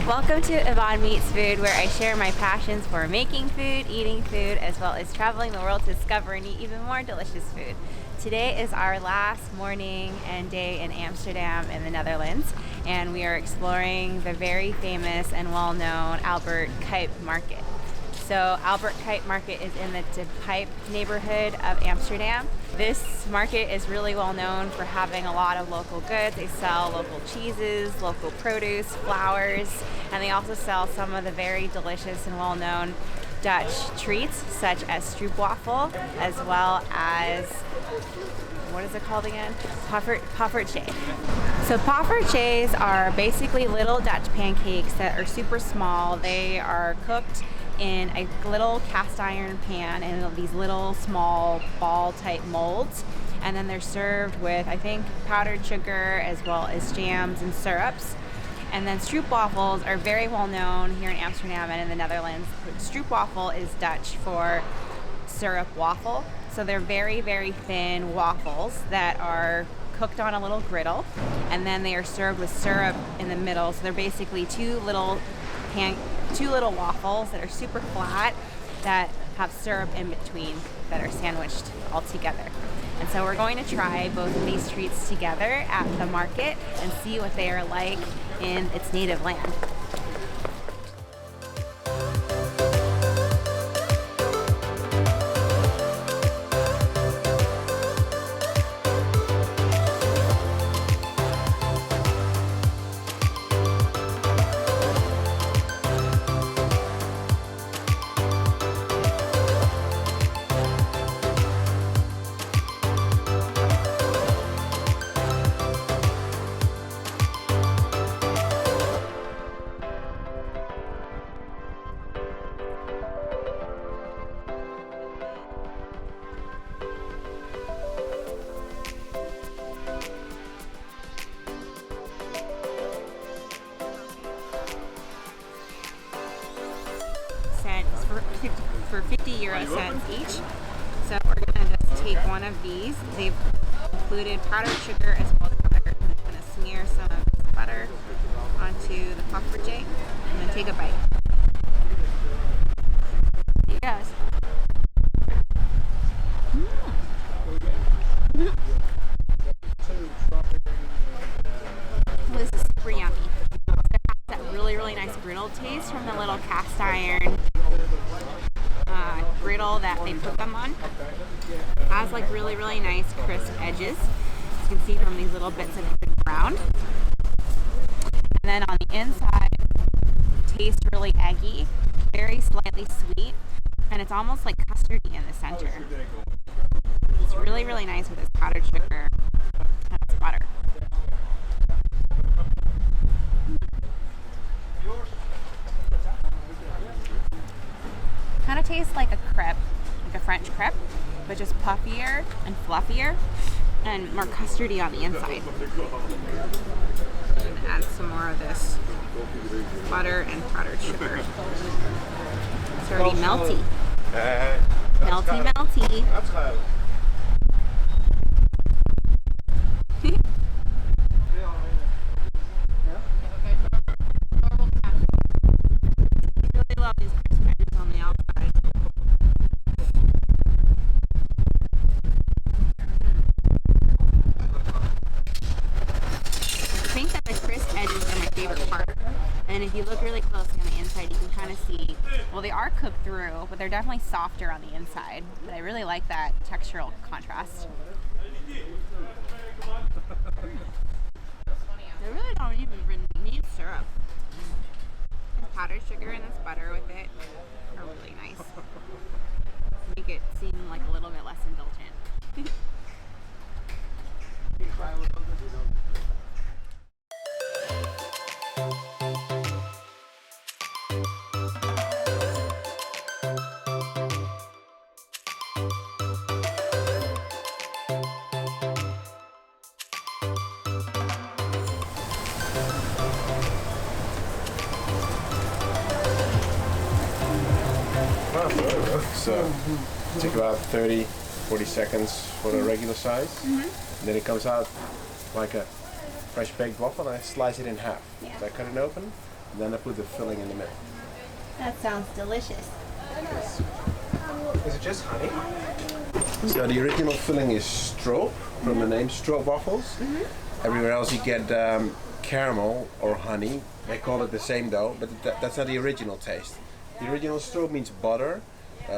Welcome to Yvonne Meets Food, where I share my passions for making food, eating food, as well as traveling the world to discover and eat even more delicious food. Today is our last morning and day in Amsterdam in the Netherlands, and we are exploring the very famous and well-known Albert Cuyp Market. So Albert Cuyp Market is in the De Pijp neighborhood of Amsterdam. This market is really well known for having a lot of local goods. They sell local cheeses, local produce, flowers, and they also sell some of the very delicious and well-known Dutch treats such as Stroopwafel, as well as, what is it called again? Poffertjes. So Poffertjes are basically little Dutch pancakes that are super small. They are cooked in a little cast iron pan in these little small ball type molds, and then they're served with, I think, powdered sugar as well as jams and syrups. And then Stroopwafels are very well known here in Amsterdam and in the Netherlands. Stroopwafel is Dutch for syrup waffle. So they're very, very thin waffles that are cooked on a little griddle, and then they are served with syrup in the middle. So they're basically two little waffles that are super flat that have syrup in between that are sandwiched all together. And so we're going to try both of these treats together at the market and see what they are like in its native land. For 50 euro cents each. So we're going to just take one of these. They've included powdered sugar as well as butter. I'm just going to smear some of this butter onto the poffertje and then take a bite. Here goes. This is super yummy. It has that really, really nice griddle taste from the little cast iron griddle that they put them on. It has like really, really nice crisp edges. As you can see from these little bits of brown. And then on the inside, it tastes really eggy, very slightly sweet, and it's almost like custardy in the center. It's really, really nice with this powdered sugar and its butter. Kind of tastes like a crepe, like a French crepe, but just puffier and fluffier and more custardy on the inside. I'm gonna add some more of this butter and powdered sugar. It's already melty. Melty, melty. I really love these crisp edges on the outside. I think that the crisp edges are my favorite part. And if you look really closely on the inside, you can kind of see, well, they are cooked through, but they're definitely softer on the inside. But I really like that textural contrast. They really don't even need syrup. This powdered sugar and this butter with it are really nice. Make it seem like a little bit less indulgent. So take about 30, 40 seconds for the regular size. And then it comes out like a fresh baked waffle, and I slice it in half. Yeah. So I cut it open, Then I put the filling in the middle. That sounds delicious. Is it just honey? So the original filling is stroop, from the name Stroopwafels. Everywhere else you get caramel or honey. They call it the same though, but that's not the original taste. The original stroop means butter,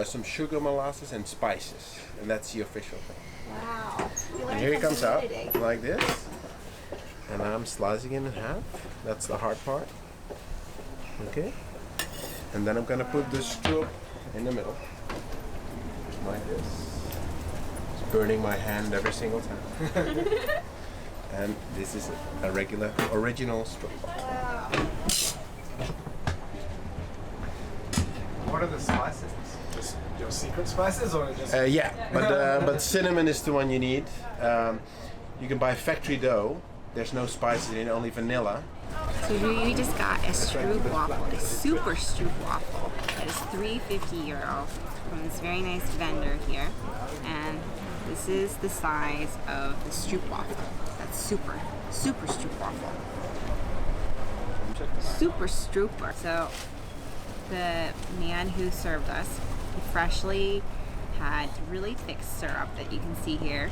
some sugar, molasses, and spices, and that's the official thing. Wow. And here it comes out like this, and I'm slicing it in half. That's the hard part. Okay, and then I'm gonna put the stroop in the middle, like this. It's burning my hand every single time. And this is a regular, original stroop. Wow. What are the spices? Just your secret spices, or just? Yeah, but cinnamon is the one you need. You can buy factory dough. There's no spices in it, only vanilla. So we just got a Stroopwafel, a super Stroopwafel. That is €3.50 from this very nice vendor here. And this is the size of the Stroopwafel. That's super Stroopwafel. Super Strooper. So the man who served us, he freshly had really thick syrup that you can see here,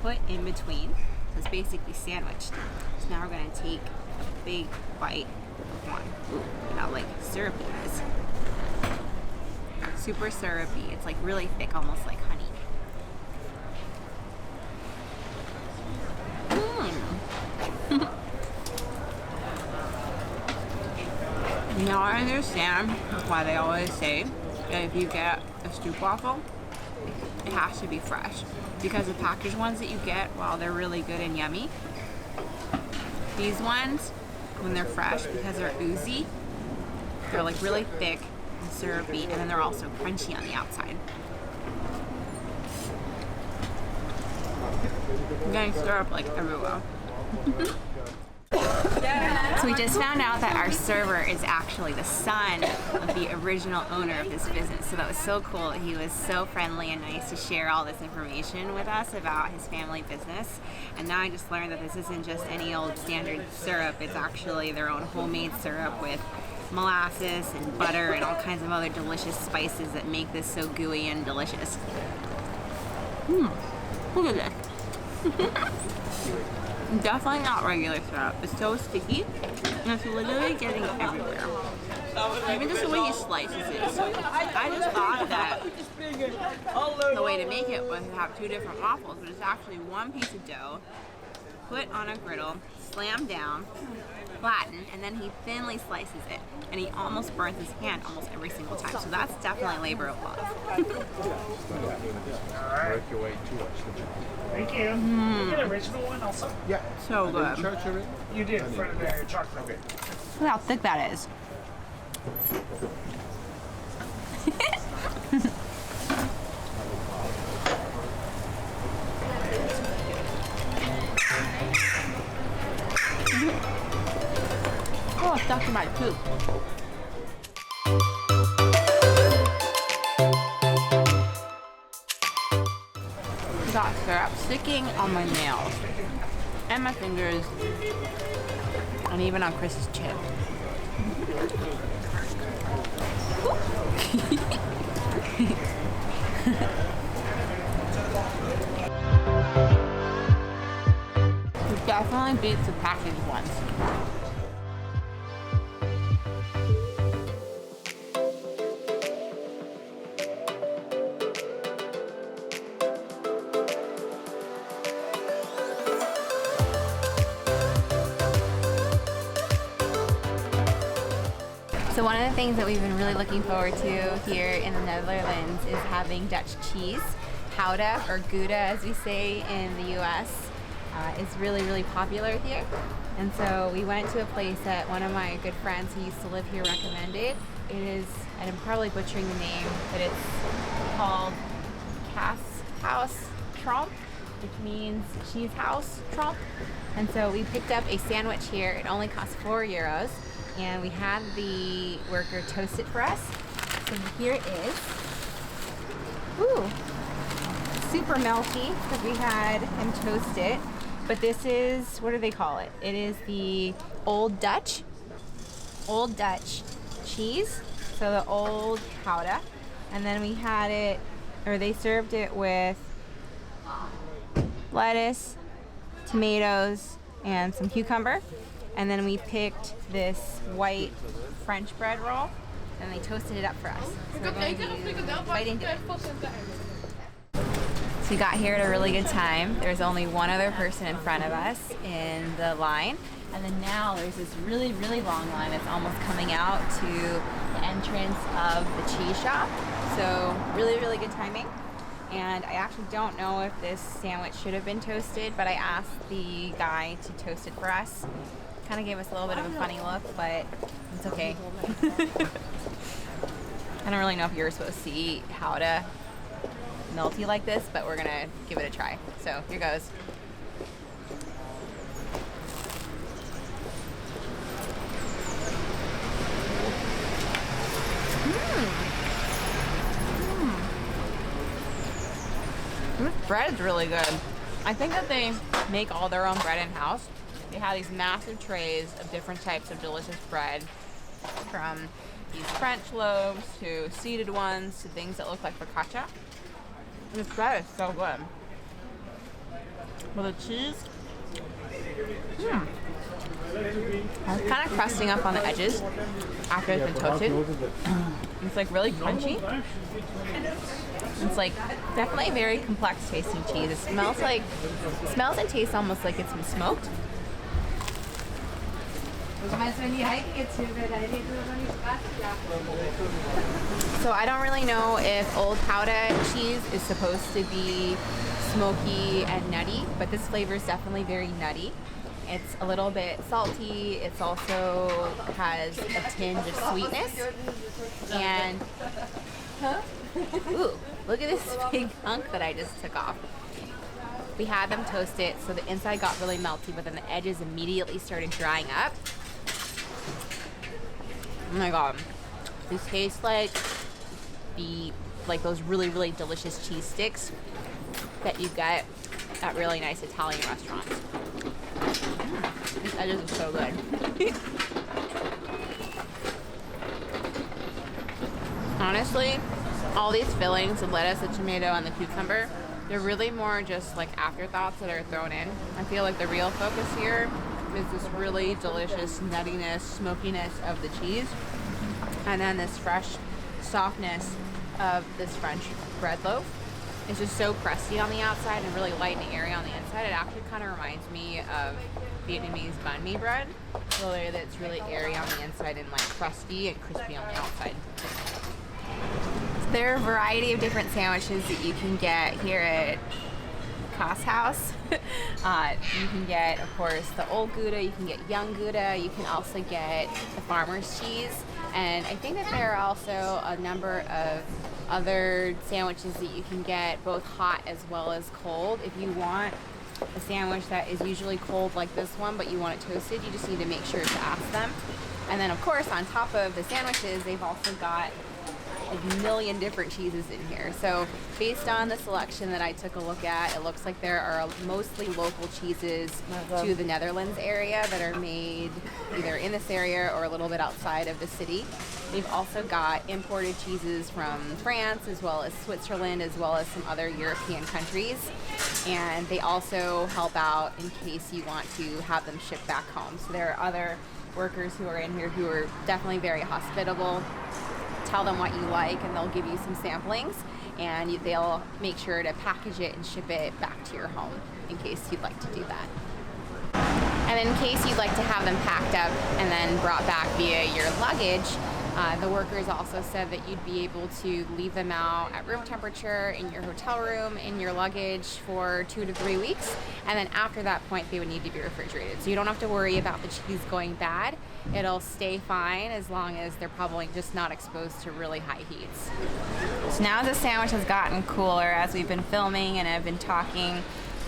put in between. So it's basically sandwiched. So now we're gonna take a big bite of one. Ooh, look how like syrupy it is. Super syrupy. It's like really thick, almost like honey. Now I understand why they always say that if you get a Stroopwafel, it has to be fresh. Because the packaged ones that you get, while they're really good and yummy, these ones, when they're fresh, because they're oozy, they're like really thick and syrupy, and then they're also crunchy on the outside. I'm getting syrup like everywhere. So we just found out that our server is actually the son of the original owner of this business. So that was so cool. He was so friendly and nice to share all this information with us about his family business. And now I just learned that this isn't just any old standard syrup. It's actually their own homemade syrup with molasses and butter and all kinds of other delicious spices that make this so gooey and delicious. Look at this. Definitely not regular syrup. It's so sticky, and it's literally getting everywhere. Even just the way he slices it. So I just thought that the way to make it was to have two different waffles, but it's actually one piece of dough, put on a griddle, slammed down, flattened, and then he thinly slices it. And he almost burns his hand almost every single time. So that's definitely labor of love. Work your way to it. Thank you. You get an original one also? Yeah. So good. You did in front of the chocolate. Okay. Look how thick that is. Oh, it's stuck in my tooth. Got syrup sticking on my nails and my fingers and even on Chris's chin. It definitely beats the packaged ones. So one of the things that we've been really looking forward to here in the Netherlands is having Dutch cheese. Gouda, or Gouda as we say in the US, is really, really popular here. And so we went to a place that one of my good friends who used to live here recommended. It is, and I'm probably butchering the name, but it's called Kaashuis Tromp, which means cheese house tromp. And so we picked up a sandwich here. It only cost €4. And we had the worker toast it for us. So here it is. Ooh, super melty because we had him toast it. But this is, what do they call it? It is the Old Dutch cheese, so the old Gouda, and then we had it, or they served it with lettuce, tomatoes, and some cucumber, and then we picked this white French bread roll, and they toasted it up for us. So we're going to bite into it. So we got here at a really good time. There's only one other person in front of us in the line. And then now there's this really, really long line that's almost coming out to the entrance of the cheese shop. So really, really good timing. And I actually don't know if this sandwich should have been toasted, but I asked the guy to toast it for us. Kind of gave us a little bit of a funny look, but it's okay. I don't really know if you're supposed to eat Gouda melty like this, but we're gonna give it a try. So here goes. This bread is really good. I think that they make all their own bread in-house. They have these massive trays of different types of delicious bread, from these French loaves to seeded ones to things that look like focaccia. This bread is so good. With the cheese, it's kind of crusting up on the edges after it's been toasted. It's like really crunchy. It's like definitely very complex tasting cheese. It smells and tastes almost like it's been smoked. So I don't really know if old Gouda cheese is supposed to be smoky and nutty, but this flavor is definitely very nutty. It's a little bit salty. It's also has a tinge of sweetness. And ooh, look at this big hunk that I just took off. We had them toast it, so the inside got really melty, but then the edges immediately started drying up. Oh my god, these taste like those really, really delicious cheese sticks that you get at really nice Italian restaurants. These edges are so good. Honestly, all these fillings, the lettuce, the tomato, and the cucumber, they're really more just like afterthoughts that are thrown in. I feel like the real focus here is this really delicious nuttiness, smokiness of the cheese, and then this fresh softness of this French bread loaf. It's just so crusty on the outside and really light and airy on the inside. It actually kind of reminds me of Vietnamese banh mi bread, the way that it's really airy on the inside and like crusty and crispy on the outside. There are a variety of different sandwiches that you can get here at Koss House. You can get, of course, the old Gouda, you can get young Gouda, you can also get the farmer's cheese, and I think that there are also a number of other sandwiches that you can get both hot as well as cold. If you want a sandwich that is usually cold like this one, but you want it toasted, you just need to make sure to ask them. And then, of course, on top of the sandwiches, they've also got a million different cheeses in here. So based on the selection that I took a look at, it looks like there are mostly local cheeses to the Netherlands area that are made either in this area or a little bit outside of the city. They've also got imported cheeses from France as well as Switzerland as well as some other European countries. And they also help out in case you want to have them shipped back home. So there are other workers who are in here who are definitely very hospitable. Tell them what you like and they'll give you some samplings, and they'll make sure to package it and ship it back to your home in case you'd like to do that. And in case you'd like to have them packed up and then brought back via your luggage, the workers also said that you'd be able to leave them out at room temperature in your hotel room in your luggage for 2 to 3 weeks, and then after that point they would need to be refrigerated. So you don't have to worry about the cheese going bad. It'll stay fine as long as they're probably just not exposed to really high heats. So now the sandwich has gotten cooler as we've been filming and I've been talking.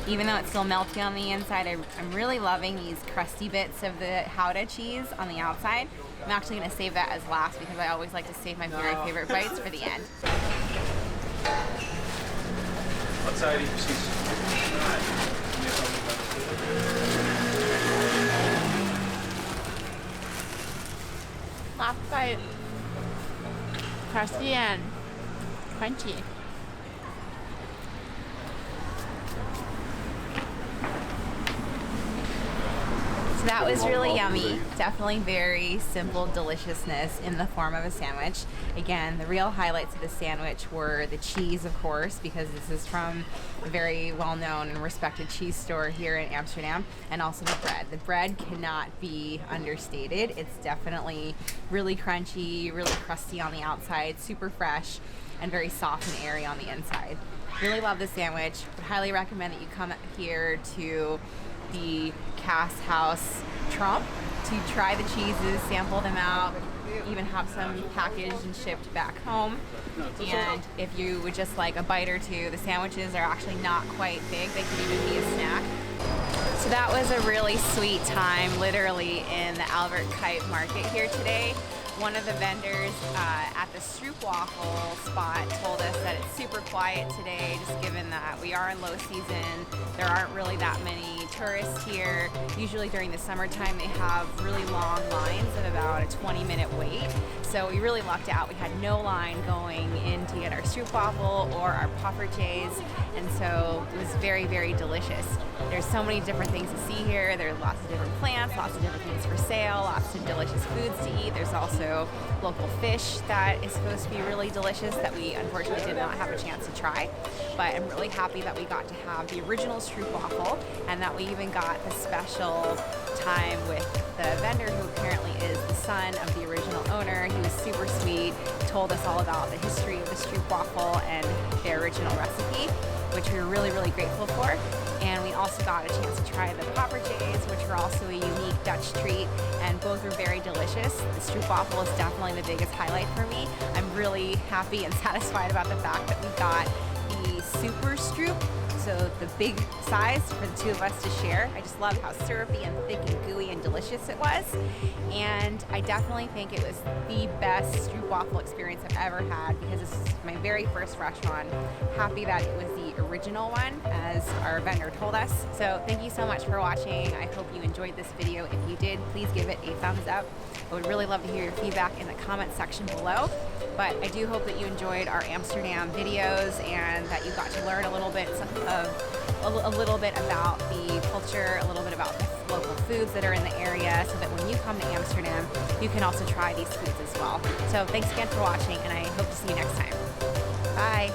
Even though it's still melty on the inside, I'm really loving these crusty bits of the Gouda cheese on the outside. I'm actually going to save that as last because I always like to save my very favorite bites for the end. What side is half bite, crusty and crunchy. So that was really yummy. Definitely very simple deliciousness in the form of a sandwich. Again, the real highlights of the sandwich were the cheese, of course, because this is from a very well-known and respected cheese store here in Amsterdam, and also the bread. The bread cannot be understated. It's definitely really crunchy, really crusty on the outside, super fresh, and very soft and airy on the inside. Really love this sandwich. Would highly recommend that you come here to the Cast House Trump to try the cheeses, sample them out, even have some packaged and shipped back home. And if you would just like a bite or two, the sandwiches are actually not quite big. They can even be a snack. So that was a really sweet time, literally, in the Albert Cuyp Market here today. One of the vendors at the Stroopwafel spot told us that it's super quiet today, just given that we are in low season. There aren't really that many tourists here. Usually during the summertime they have really long lines of about a 20-minute wait. So we really lucked out. We had no line going in to get our Stroopwafel or our Poffertjes, and so it was very, very delicious. There's so many different things to see here. There's lots of different plants, lots of different things for sale, lots of delicious foods to eat. There's also local fish that is supposed to be really delicious that we unfortunately did not have a chance to try. But I'm really happy that we got to have the original Stroopwafel, and that we even got the special time with the vendor who apparently is the son of the original owner. He was super sweet, told us all about the history of the Stroopwafel and their original recipe, which we were really, really grateful for. And we also got a chance to try the Poffertjes, which were also a unique Dutch treat, and both were very delicious. The Stroopwafel is definitely the biggest highlight for me. I'm really happy and satisfied about the fact that we got the super Stroop, so the big size for the two of us to share. I just love how syrupy and thick and gooey and delicious it was. And I definitely think it was the best Stroopwafel experience I've ever had, because this is my very first restaurant. Happy that it was the original one, as our vendor told us. So thank you so much for watching. I hope you enjoyed this video. If you did, please give it a thumbs up. I would really love to hear your feedback in the comment section below. But I do hope that you enjoyed our Amsterdam videos and that you got to learn a little bit about the culture, a little bit about the local foods that are in the area, so that when you come to Amsterdam, you can also try these foods as well. So thanks again for watching, and I hope to see you next time. Bye.